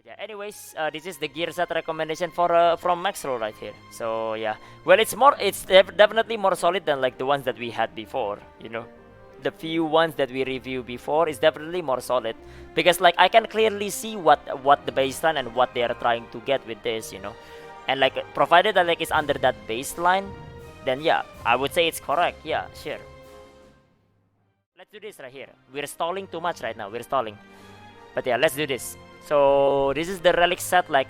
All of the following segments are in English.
yeah, anyways, this is the gear set recommendation for from Maxroll right here. So yeah, well, it's definitely more solid than like the ones that we had before. You know, the few ones that we reviewed before is definitely more solid because like I can clearly see what the baseline and what they are trying to get with this. You know, and like provided that like it's under that baseline, then yeah, I would say it's correct. Yeah, sure. Let's do this right here. We're stalling too much right now. We're stalling. But yeah, let's do this. So this is the relic set, like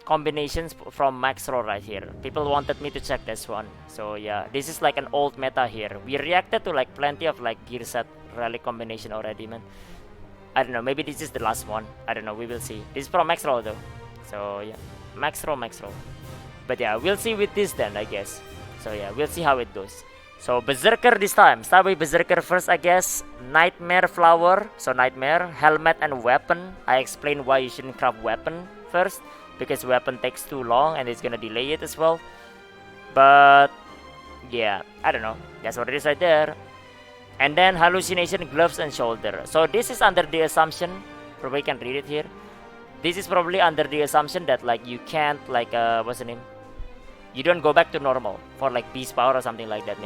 combinations from Maxroll right here. People wanted me to check this one. So yeah, this is like an old meta here. We reacted to like plenty of like gear set relic combination already, man. I don't know, maybe this is the last one. I don't know, we will see. This is from Maxroll though. So yeah, Maxroll. But yeah, we'll see with this then, I guess. So yeah, we'll see how it goes. So Berserker this time. Start with Berserker first, I guess. Nightmare Flower. So Nightmare, Helmet, and Weapon. I explained why you shouldn't craft Weapon first. Because Weapon takes too long and it's gonna delay it as well. But yeah, I don't know. That's what it is right there. And then Hallucination, Gloves, and Shoulder. So this is under the assumption, probably can read it here. This is probably under the assumption that like you can't like what's the name? You don't go back to normal for like beast power or something like that,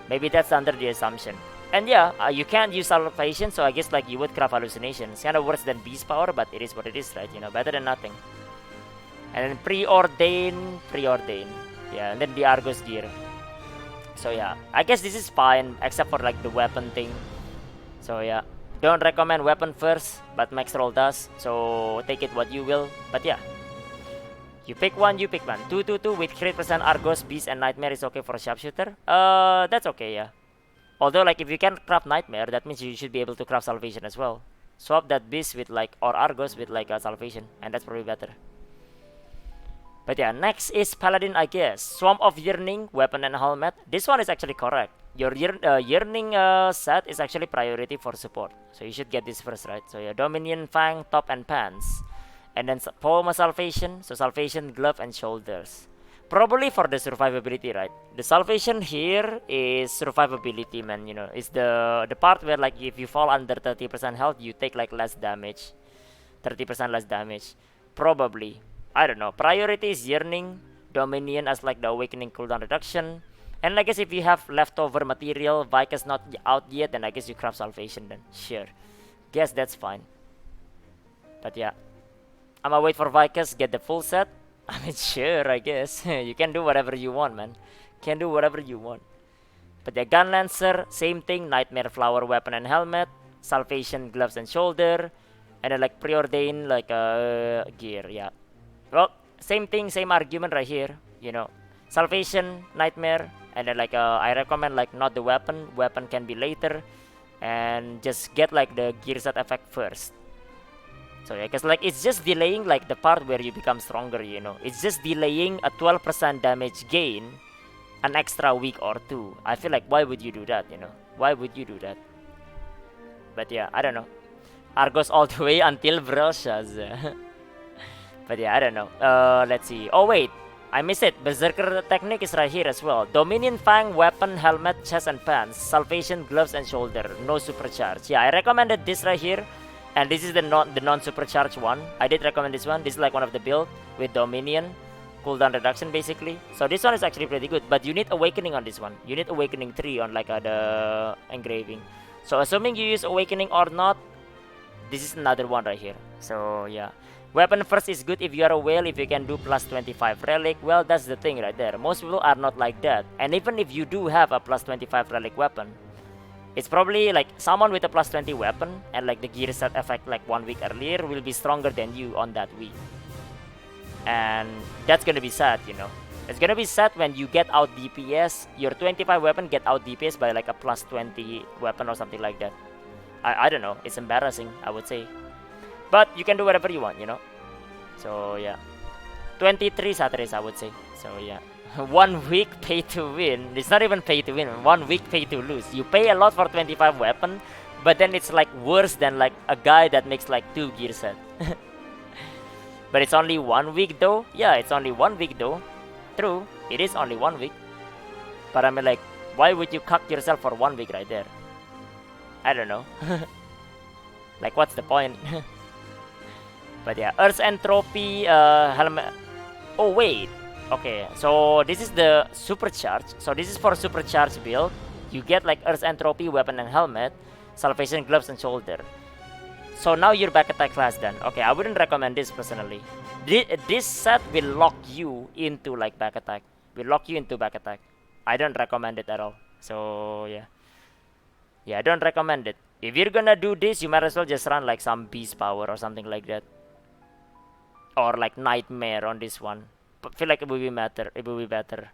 maybe that's under the assumption. And yeah, you can't use salvation, so I guess like you would craft hallucination. It's kind of worse than beast power, but it is what it is, right? You know, better than nothing. And then preordain, yeah, and then the Argos gear. So yeah, I guess this is fine except for like the weapon thing. So yeah, don't recommend weapon first, but Maxroll does, so take it what you will. But yeah, you pick one, you pick one. 222 with crit percent Argos, Beast, and Nightmare is okay for a sharpshooter. That's okay, yeah. Although, like, if you can craft Nightmare, that means you should be able to craft Salvation as well. Swap that Beast with, like, or Argos with, like, a Salvation, and that's probably better. But yeah, next is Paladin, I guess. Swamp of Yearning, Weapon and Helmet. This one is actually correct. Your Yearning set is actually priority for support. So you should get this first, right? So yeah, Dominion, Fang, Top, and Pants. And then Poema Salvation, so Salvation, Glove, and Shoulders. Probably for the survivability, right? The Salvation here is survivability, man. You know, it's the part where like if you fall under 30% health, you take like less damage, 30% less damage. Probably, I don't know. Priority is Yearning, Dominion as like the Awakening cooldown reduction. And I guess if you have leftover material, Vicus not out yet, then I guess you craft Salvation then. Sure, guess that's fine. But yeah, I'ma wait for Vicus, get the full set. I mean, sure, I guess. You can do whatever you want, man. Can do whatever you want. But the Gun Lancer, same thing. Nightmare Flower, Weapon and Helmet. Salvation, Gloves and Shoulder. And then like Preordain, like gear, yeah. Well, same thing, same argument right here. You know, Salvation, Nightmare. And then like I recommend like not the weapon. Weapon can be later. And just get like the gear set effect first. So yeah, cause like it's just delaying like the part where you become stronger, you know. It's just delaying a 12% damage gain an extra week or two. I feel like why would you do that, you know? Why would you do that? But yeah, I don't know. Argos all the way until Vrelshaz. But yeah, I don't know. Let's see. Oh wait, I missed it. Berserker technique is right here as well. Dominion, Fang, Weapon, Helmet, Chest and Pants. Salvation, Gloves and Shoulder. No supercharge. Yeah, I recommended this right here. And this is the non supercharged one. I did recommend this one. This is like one of the build with Dominion cooldown reduction basically. So this one is actually pretty good. But you need Awakening on this one. You need Awakening 3 on like the engraving. So assuming you use Awakening or not, this is another one right here. So yeah, weapon first is good if you are a whale. If you can do plus 25 relic, well, that's the thing right there. Most people are not like that. And even if you do have a plus 25 relic weapon, it's probably like someone with a plus 20 weapon and like the gear set effect like 1 week earlier will be stronger than you on that week. And that's gonna be sad, you know. It's gonna be sad when you get out DPS, your 25 weapon get out DPS by like a plus 20 weapon or something like that. I don't know, it's embarrassing, I would say. But you can do whatever you want, you know. So yeah, 23 Saturdays I would say. So yeah. 1 week pay to win. It's not even pay to win. 1 week pay to lose. You pay a lot for 25 weapon, but then it's like worse than like a guy that makes like 2 gear set. But it's only 1 week though. Yeah, it's only 1 week though. True, it is only 1 week. But I mean like, why would you cuck yourself for 1 week right there? I don't know. Like what's the point? But yeah, Earth's Entropy, helmet. Oh wait, okay. So this is the supercharge. So this is for supercharge build. You get like Earth's Entropy, weapon and helmet, Salvation gloves and shoulder. So now you're back attack class then. Okay, I wouldn't recommend this personally. This set will lock you into like back attack. Will lock you into back attack. I don't recommend it at all. So yeah. Yeah, I don't recommend it. If you're gonna do this, you might as well just run like some beast power or something like that. Or like nightmare on this one. But feel like it will be better. It will be better.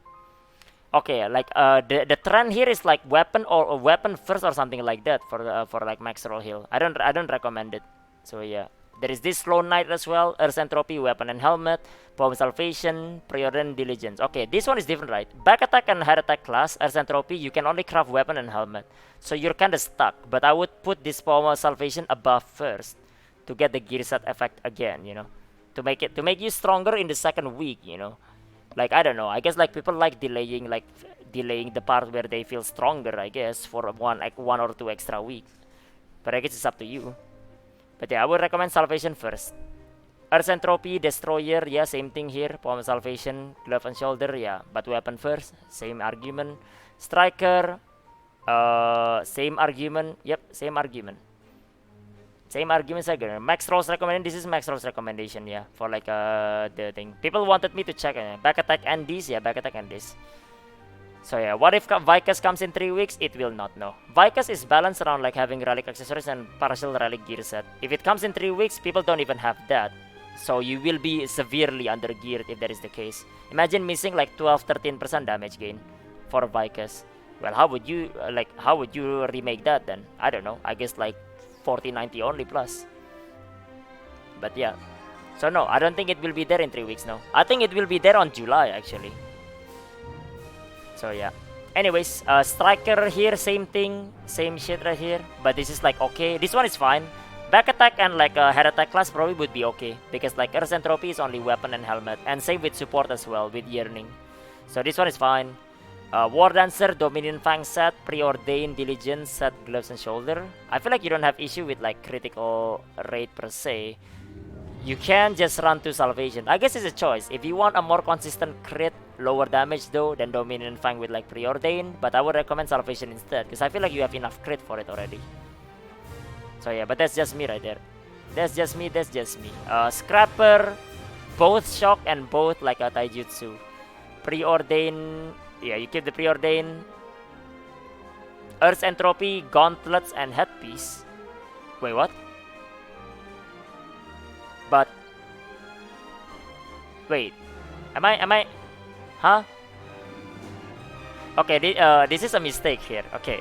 Okay, like the trend here is like weapon or weapon first or something like that for like max roll heal. I don't recommend it. So yeah, there is this slow knight as well. Earth Entropy, weapon and helmet, poem salvation, preordained diligence. Okay, this one is different, right? Back attack and head attack class Earth Entropy, you can only craft weapon and helmet, so you're kind of stuck. But I would put this poem salvation above first to get the gear set effect again. You know, to make you stronger in the second week. You know. Like I don't know, I guess like people like delaying the part where they feel stronger, I guess, for one or two extra weeks. But I guess it's up to you. But yeah, I would recommend salvation first. Earth Entropy, destroyer, yeah, same thing here. Poem salvation, glove and shoulder, yeah, but weapon first, same argument. Striker, same argument, yep, same argument. Same arguments again. Max rolls recommendation. This is max rolls recommendation, yeah, for like the thing. People wanted me to check back attack and this, yeah, back attack and this. So yeah, what if Vicus comes in 3 weeks? It will not know. Vicus is balanced around like having relic accessories and partial relic gear set. If it comes in 3 weeks, people don't even have that. So you will be severely under geared if that is the case. Imagine missing like 12-13% damage gain for Vicus. Well, how would you remake that then? I don't know. I guess like 40-90 only plus. But yeah. So no, I don't think it will be there in 3 weeks now. I think it will be there on July actually. So yeah. Anyways, striker here, same thing, same shit right here. But this is like okay. This one is fine. Back attack and like head attack class probably would be okay because like Earth Entropy is only weapon and helmet, and same with support as well with yearning. So this one is fine. War Dancer, Dominion Fang set, Preordained, Diligence set, gloves and shoulder. I feel like you don't have issue with like critical rate per se. You can just run to Salvation. I guess it's a choice. If you want a more consistent crit, lower damage though, then Dominion Fang with like Preordained. But I would recommend Salvation instead because I feel like you have enough crit for it already. So yeah, but that's just me right there. That's just me. Scrapper, both shock and both like a taijutsu. Preordained. Yeah, you keep the Preordained. Earth's Entropy, gauntlets, and headpiece. Wait, what? But wait, am I? Huh? Okay, this is a mistake here. Okay,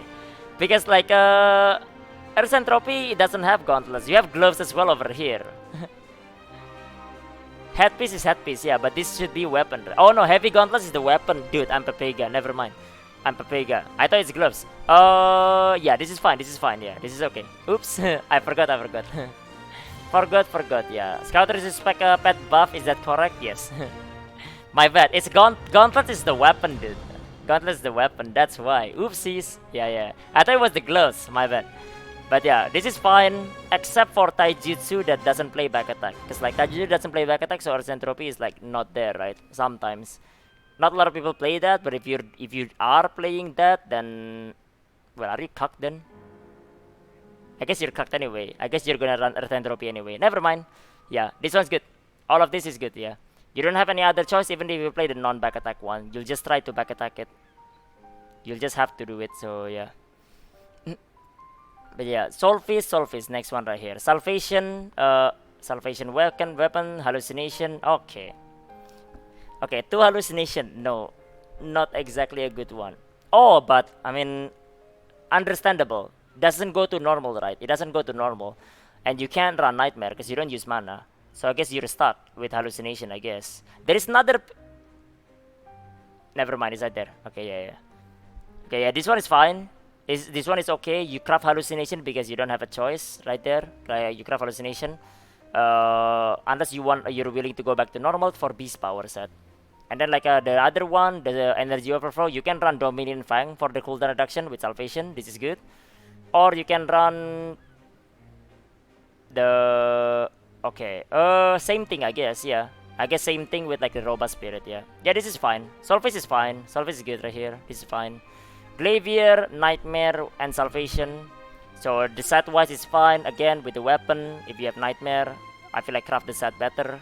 because like Earth's Entropy doesn't have gauntlets. You have gloves as well over here. Headpiece is headpiece, yeah, but this should be weapon. Oh no, heavy gauntlets is the weapon. Dude, I'm Pepega, never mind. I'm Pepega. I thought it's gloves. Yeah, this is fine, yeah. This is okay. Oops, I forgot. Forgot, yeah. Scout resist pet buff, is that correct? Yes. My bad, it's gauntlet is the weapon, dude. Gauntlet is the weapon, that's why. Oopsies. Yeah. I thought it was the gloves, my bad. But yeah, this is fine, except for Taijutsu that doesn't play back attack. Because like Taijutsu doesn't play back attack, so Earth Entropy is like not there, right? Sometimes. Not a lot of people play that, but if you are playing that, then well, are you cucked then? I guess you're cucked anyway. I guess you're gonna run Earth Entropy anyway. Never mind. Yeah, this one's good. All of this is good, yeah. You don't have any other choice even if you play the non-back attack one. You'll just try to back attack it. You'll just have to do it, so yeah. But yeah, Soulfist, next one right here. Salvation, weapon, hallucination. Okay. Okay, 2 hallucination. No, not exactly a good one. Oh, but I mean, understandable. Doesn't go to normal, right? It doesn't go to normal, and you can't run nightmare because you don't use mana. So I guess you're stuck with hallucination. I guess there is another. Never mind. Is that there? Okay, yeah. Okay, yeah. This one is fine. This one is okay. You craft hallucination because you don't have a choice right there. You craft hallucination, unless you're willing to go back to normal for beast power set. And then like the other one, the energy overflow, you can run Dominion Fang for the cooldown reduction with salvation. This is good. Or you can run the Okay, same thing, I guess, yeah. I guess same thing with like the robot spirit, yeah. Yeah, this is fine. Solface is fine. Solface is good right here. This is fine. Glavier, Nightmare, and Salvation. So the set wise is fine. Again, with the weapon, if you have Nightmare, I feel like craft the set better.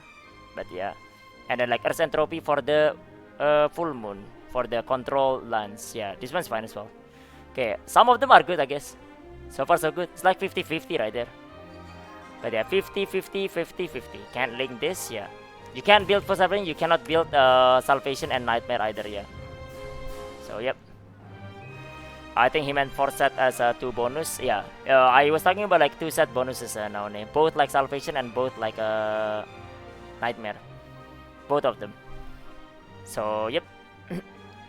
But yeah. And then like Earth Entropy for the full moon. For the control lance. Yeah, this one's fine as well. Okay, some of them are good, I guess. So far so good. It's like 50-50 right there. But yeah, 50-50, 50-50. Can't link this, yeah. You can't build for Salvation, you cannot build Salvation and Nightmare either, yeah. So, yep. I think he meant 4 set as a 2 bonus, yeah. I was talking about like 2 set bonuses now, both like Salvation and both like Nightmare. Both of them. So, yep.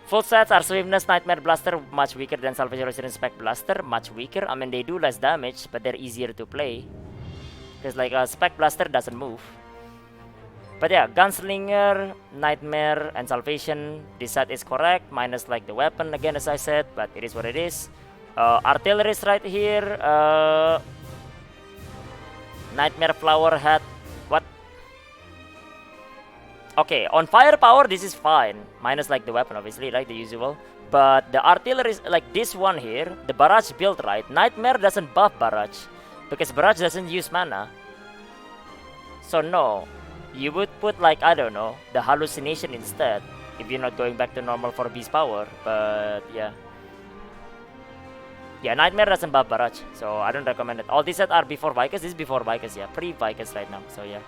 Full sets are Swiftness, Nightmare, Blaster, much weaker than Salvation, Resistance, Spec, Blaster, much weaker. I mean, they do less damage, but they're easier to play. Because like a Spec Blaster doesn't move. But yeah, Gunslinger, Nightmare, and Salvation, this set is correct, minus like the weapon again as I said, but it is what it is. Artillery is right here. Nightmare Flower Hat. What? Okay, on firepower this is fine, minus like the weapon obviously, like the usual. But the artillery is like this one here, the barrage build, right? Nightmare doesn't buff barrage, because barrage doesn't use mana. So no. You would put like, I don't know, the hallucination instead, if you're not going back to normal for beast power, but yeah. Yeah, Nightmare doesn't buff barrage, so I don't recommend it. All these sets are before Vicus, this is before Vicus, yeah, pre-Vicus right now, so yeah.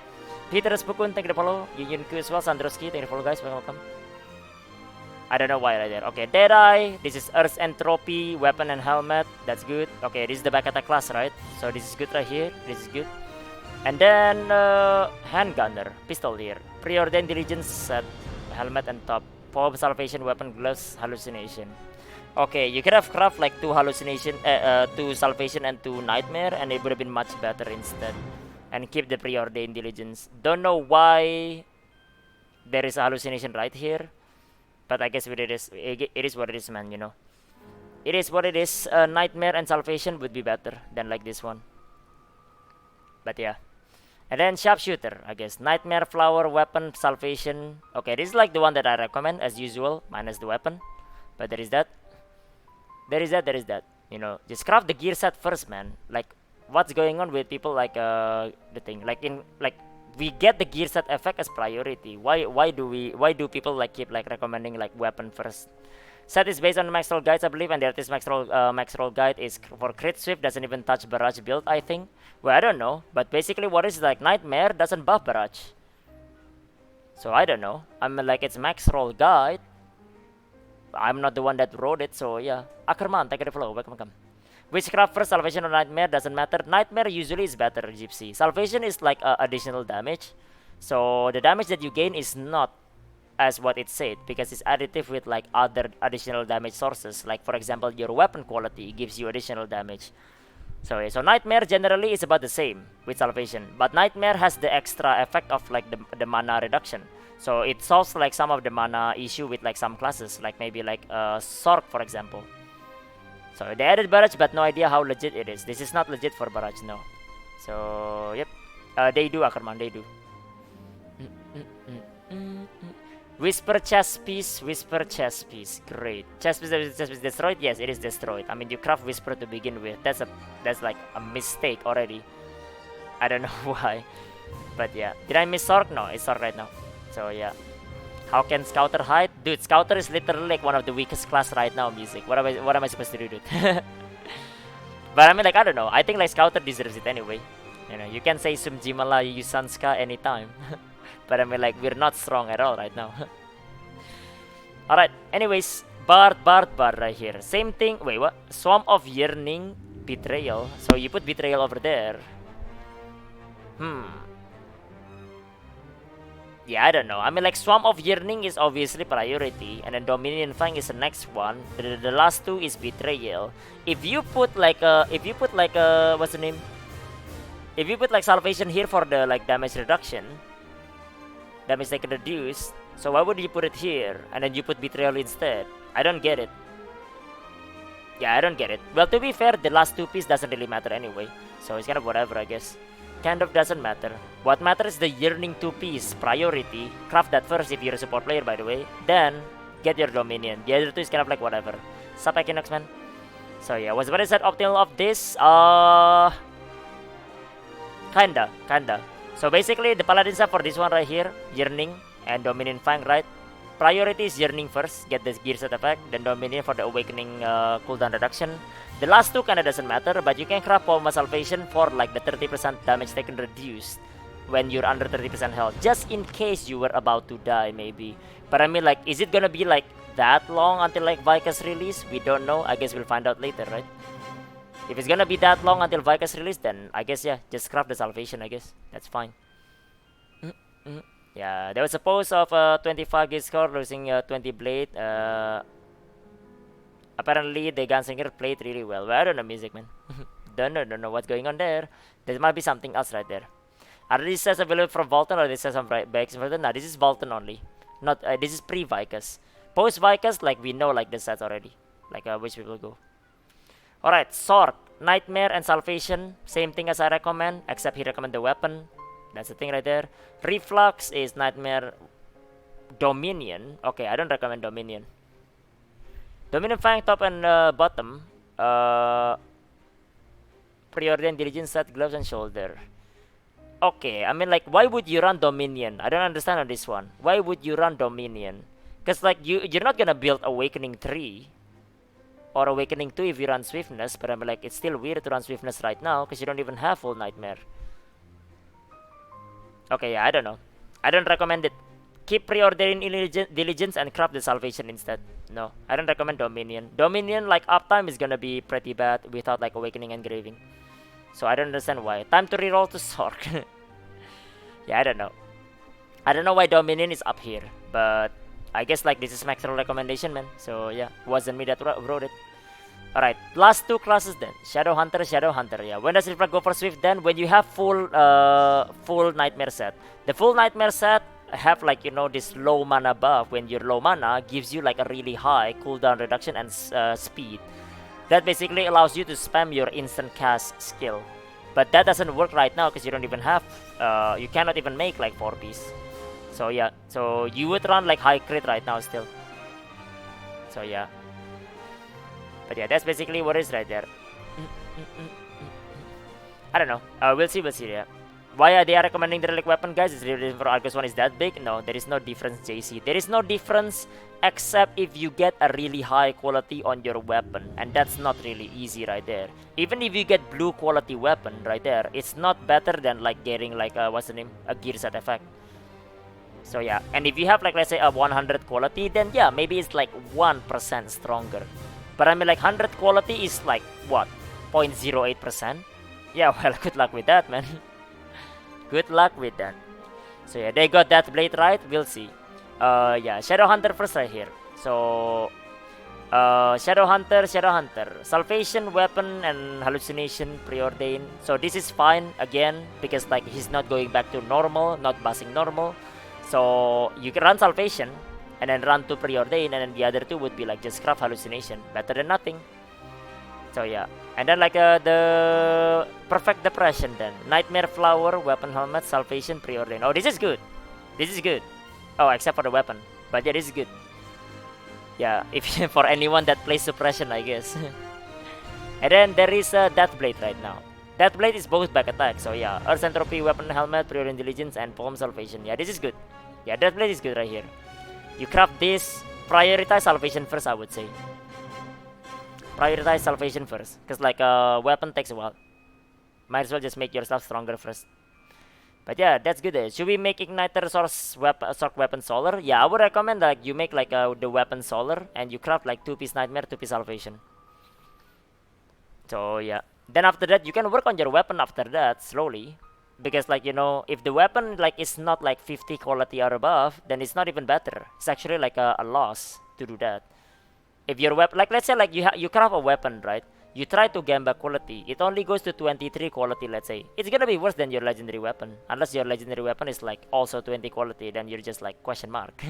Peter Spukun, thank you for follow. Yunku as well, Sandroski, thank you for follow guys, welcome. I don't know why right there. Okay, Deadeye, this is Earth's Entropy, weapon and helmet, that's good. Okay, this is the back attack class, right? So this is good right here, this is good. And then Handgunner, pistol here. Preordained Diligence set, helmet and top. Power Salvation, weapon, gloves, hallucination. Okay, you could have craft like 2 hallucination, 2 Salvation and 2 Nightmare, and it would have been much better instead. And keep the Preordained Diligence. Don't know why there is a hallucination right here, but I guess it is what it is, man. You know, it is what it is. Nightmare and Salvation would be better than like this one. But yeah. And then Sharpshooter, I guess. Nightmare, Flower, Weapon, Salvation. Okay, this is like the one that I recommend as usual, minus the weapon. But there is that. There is that. You know, just craft the gear set first, man. Like, what's going on with people like the thing? Like we get the gear set effect as priority. Why do people like keep like recommending like weapon first? Set is based on max roll guides, I believe, and the artist max roll guide is for crit swift, doesn't even touch barrage build, I think. Well, I don't know, but basically what is like Nightmare doesn't buff barrage. So I don't know. I mean, like, it's max roll guide. I'm not the one that wrote it, so yeah. Ackerman, thank you for the follow, welcome. Witchcraft first, Salvation or Nightmare, doesn't matter. Nightmare usually is better, Gypsy. Salvation is like additional damage. So the damage that you gain is not as what it said, because it's additive with like other additional damage sources. Like for example, your weapon quality gives you additional damage. So Nightmare generally is about the same with Salvation, but Nightmare has the extra effect of like the mana reduction. So it solves like some of the mana issue with like some classes, like maybe like Sork for example. So they added barrage, but no idea how legit it is. This is not legit for barrage, no. So yep, they do, Ackerman, they do. Whisper chest piece, great. Chest piece destroyed? Yes, it is destroyed. I mean, you craft whisper to begin with. That's like a mistake already. I don't know why, but yeah. Did I miss Sork? No, it's Sork right now. So yeah. How can Scouter hide? Dude, Scouter is literally like one of the weakest class right now. Music. What am I supposed to do, dude? But I mean, like, I don't know. I think like Scouter deserves it anyway. You know, you can say Sumjimala, you use Sanska anytime. But I mean, like, we're not strong at all right now. Alright, anyways, Bard right here. Same thing. Wait, what? Swamp of Yearning, Betrayal. So you put Betrayal over there. Yeah, I don't know. I mean, like, Swamp of Yearning is obviously priority, and then Dominion Fang is the next one. The last two is Betrayal. If you put like what's the name? If you put like Salvation here for the like damage reduction, damage like reduced. So why would you put it here and then you put Betrayal instead? I don't get it. Yeah, I don't get it. Well, to be fair, the last two piece doesn't really matter anyway. So it's kind of whatever, I guess. kind of doesn't matter. What matters is the yearning 2-piece priority. Craft that first if you're a support player, by the way. Then get your Dominion. The other two is kind of like whatever. Sup, Equinox, man. So yeah, what's what is that optimal of this? Kinda. So basically, the Paladins are for this one right here, Yearning and Dominion Fang, right? Priority is Yearning first, get this gear set effect, then Dominion for the Awakening cooldown reduction. The last two kinda doesn't matter, but you can craft Palma Salvation for like the 30% damage taken reduced when you're under 30% health, just in case you were about to die, maybe. But I mean, like, is it gonna be like that long until like Vicus release? We don't know. I guess we'll find out later, right? If it's gonna be that long until Vicus release, then I guess, yeah, just craft the Salvation, I guess. That's fine. Yeah, there was a post of 25 gig score losing 20 blade. Apparently, the Gunslinger played really well. Well, I don't know music, man. don't know what's going on there. There might be something else right there. Are these sets available from Volton or this sets on Bikes? No, this is Volton only. Not this is pre-Vicus. Post-Vicus, like we know like the sets already. Like which people go. Alright, Sword, Nightmare, and Salvation. Same thing as I recommend, except he recommend the weapon. That's the thing right there. Reflux is Nightmare, Dominion. Okay, I don't recommend Dominion. Dominion Fang top and bottom. Preordained Diligence set, gloves, and shoulder. Okay, I mean, like, why would you run Dominion? I don't understand on this one. Why would you run Dominion? Because like you're not gonna build Awakening 3 or Awakening 2 if you run Swiftness, but I'm like, it's still weird to run Swiftness right now because you don't even have full Nightmare. Okay, yeah, I don't know. I don't recommend it. Keep preordering Diligence and craft the Salvation instead. No, I don't recommend Dominion. Dominion, like, uptime is gonna be pretty bad without like Awakening and Engraving. So I don't understand why. Time to reroll to Sork. Yeah, I don't know. I don't know why Dominion is up here, but I guess like this is maximum recommendation, man. So yeah, wasn't me that wrote it. Alright, last two classes then. Shadow Hunter. Yeah, when does Reflect go for Swift then? When you have full Nightmare set. The full Nightmare set have like, you know, this low mana buff. When you're low mana, gives you like a really high cooldown reduction and speed. That basically allows you to spam your instant cast skill. But that doesn't work right now because you don't even have, you cannot even make like 4-piece. So yeah, so you would run like high crit right now still. So yeah. But yeah, that's basically what is right there. I don't know. We'll see, yeah. Why are they recommending the relic weapon, guys? Is really for Argus 1 is that big? No, there is no difference, JC. There is no difference except if you get a really high quality on your weapon. And that's not really easy right there. Even if you get blue quality weapon right there, it's not better than like getting like, what's the name? A gear set effect. So yeah, and if you have like, let's say a 100 quality, then yeah, maybe it's like 1% stronger. But I mean, like 100 quality is like what, 0.08%? Yeah, well, good luck with that, man. Good luck with that. So yeah, they got that blade right. We'll see. Yeah, Shadow Hunter first right here. So Shadow Hunter, Salvation, weapon, and hallucination preordained. So this is fine again because like he's not going back to normal, not buzzing normal. So you can run Salvation and then run to preordain, and then the other two would be like just craft hallucination, better than nothing. So yeah, and then like the perfect depression then, Nightmare Flower, weapon, helmet, Salvation, preordain. Oh, this is good. This is good. Oh, except for the weapon, but yeah, this is good. Yeah, if for anyone that plays suppression, I guess. And then there is a Deathblade right now. Deathblade is both back attack, so yeah, Earth Entropy, weapon, helmet, preordain diligence, and Palm Salvation. Yeah, this is good. Yeah, Deathblade is good right here. You craft this, prioritize Salvation first, I would say. Prioritize Salvation first, because like weapon takes a while. Might as well just make yourself stronger first. But yeah, that's good. Should we make Igniter Source weapon Solar? Yeah, I would recommend that you make like the weapon Solar and you craft like 2-piece Nightmare, 2-piece Salvation. So yeah, then after that you can work on your weapon after that slowly. Because like, you know, if the weapon like is not like 50 quality or above, then it's not even better. It's actually like a loss to do that. If your weapon, like let's say like you craft a weapon, right? You try to gamba quality, it only goes to 23 quality, let's say. It's gonna be worse than your legendary weapon. Unless your legendary weapon is like also 20 quality, then you're just like question mark.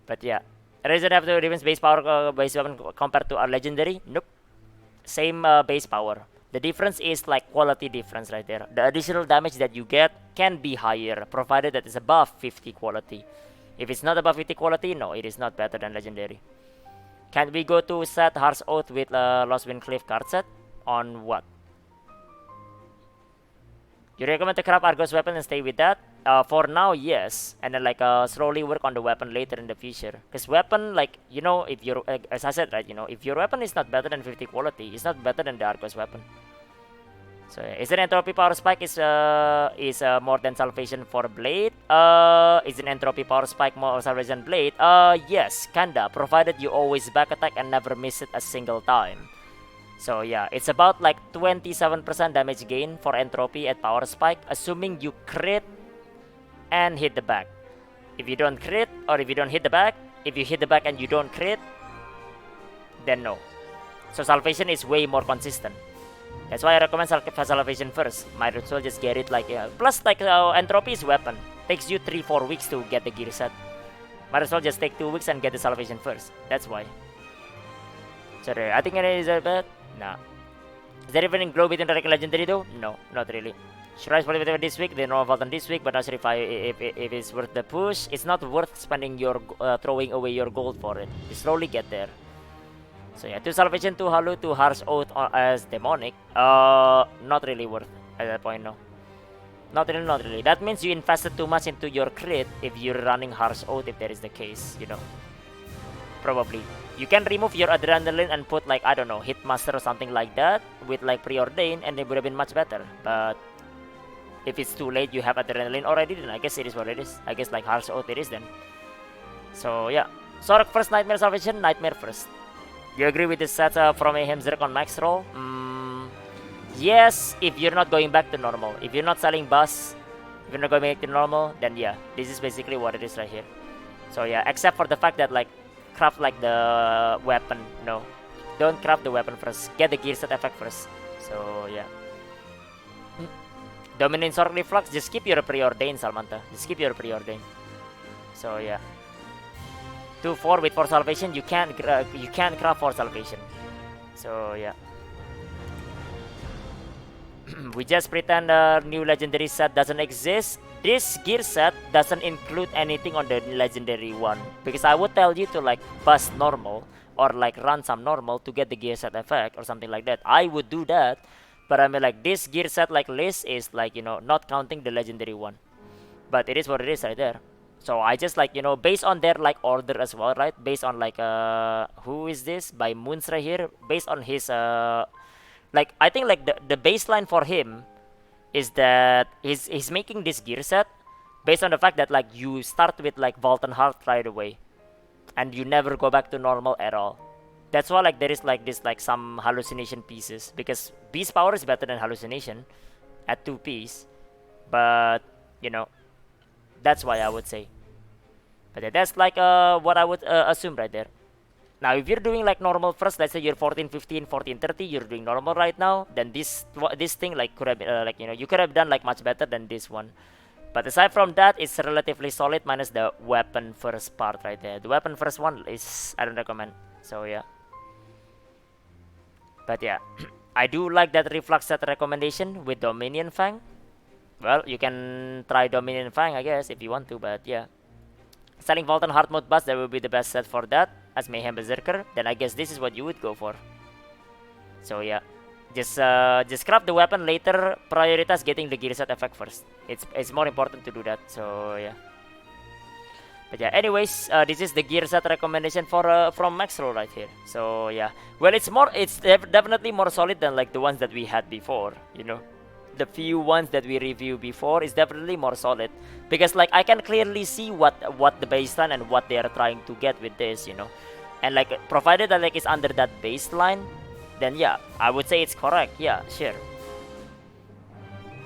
But yeah, Razor have the defense base power base weapon compared to our legendary? Nope. Same base power. The difference is like quality difference right there. The additional damage that you get can be higher, provided that it's above 50 quality. If it's not above 50 quality, no, it is not better than legendary. Can we go to set Harsh Oath with Lost Wind Cliff card set? On what? You recommend to craft Argos weapon and stay with that? For now, yes, and then like slowly work on the weapon later in the future. Cause weapon, like you know, if your as I said, right, you know, if your weapon is not better than 50 quality, it's not better than the Argos weapon. So is an entropy power spike is more than salvation for blade? Is an entropy power spike more salvation blade? Yes, kinda, provided you always back attack and never miss it a single time. So yeah, it's about like 27% damage gain for entropy at power spike, assuming you crit and hit the back. If you don't crit, or if you don't hit the back, if you hit the back and you don't crit, then no. So salvation is way more consistent. That's why I recommend salvation first. Might as well just get it like plus like entropy is weapon. Takes you 3-4 weeks to get the gear set. Might as well just take 2 weeks and get the salvation first. That's why. Sorry, I think it is a bad. Nah. Is there even in glow between the legendary though? No, not really. Shrine's Motivator this week, the normal Valtan this week, but not sure if it's worth the push. It's not worth spending your throwing away your gold for it. You slowly get there. So yeah, 2 salvation, 2 Halu, 2 Harsh Oath as demonic. Not really worth at that point, no. Not really. That means you invested too much into your crit if you're running Harsh Oath, if that is the case, you know. Probably. You can remove your adrenaline and put like, I don't know, Hitmaster or something like that with like preordain, and it would have been much better. But if it's too late, you have adrenaline already, then I guess it is what it is. I guess like Harsh Oath it is then. So yeah, Sorok first, Nightmare Salvation, Nightmare first. You agree with this set from Mayhem Zerk on max roll? Yes, if you're not going back to normal. If you're not selling bus, if you're not going back to normal, then yeah, this is basically what it is right here. So yeah, except for the fact that like craft like the weapon, no, don't craft the weapon first, get the gear set effect first. So yeah, Dominant Sork Reflux, just keep your preordain, Salmanta, just keep your preordain. So yeah, 2-4 with 4 salvation, you can't craft 4 salvation. So yeah, we just pretend the new legendary set doesn't exist. This gear set doesn't include anything on the legendary one, because I would tell you to like bust normal or like run some normal to get the gear set effect or something like that. I would do that, but I mean like this gear set like list is like, you know, not counting the legendary one, but it is what it is right there. So I just like, you know, based on their like order as well, right? Based on like who is this by Moons right here? Based on his like I think like the baseline for him is that he's making this gear set based on the fact that like you start with like Valtan Heart right away and you never go back to normal at all. That's why like there is like this like some hallucination pieces, because beast power is better than hallucination at 2 piece, but you know, that's why I would say. But yeah, that's like what I would assume right there. Now if you're doing like normal first, let's say you're 14-15, 14-30, you're doing normal right now, then this thing like could have like, you know, you could have done like much better than this one. But aside from that, it's relatively solid minus the weapon first part right there. The weapon first one is, I don't recommend. So yeah. But yeah, I do like that reflux set recommendation with Dominion Fang. Well, you can try Dominion Fang I guess if you want to, but yeah. Selling Valtan Heart Mode Bus, that will be the best set for that. As Mayhem Berserker, then I guess this is what you would go for. So yeah, just craft the weapon later. Prioritize getting the gear set effect first. It's more important to do that. So yeah. But yeah, anyways, this is the gear set recommendation for from Maxroll right here. So yeah, well, it's definitely more solid than like the ones that we had before. You know, the few ones that we reviewed before is definitely more solid, because like I can clearly see what the baseline and what they are trying to get with this, you know, and like provided that like it's under that baseline, then yeah, I would say it's correct. Yeah, sure.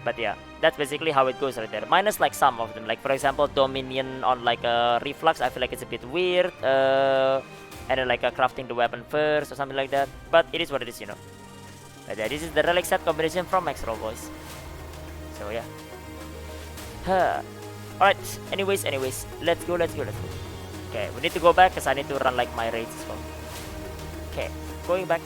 But yeah, that's basically how it goes right there. Minus like some of them, like for example Dominion on like a Reflux, I feel like it's a bit weird. And then like crafting the weapon first or something like that. But it is what it is, you know. But yeah, this is the relic set combination from Maxroll, boys. So yeah. Alright, anyways, let's go. Okay, we need to go back because I need to run like my raids as well. Okay, going back.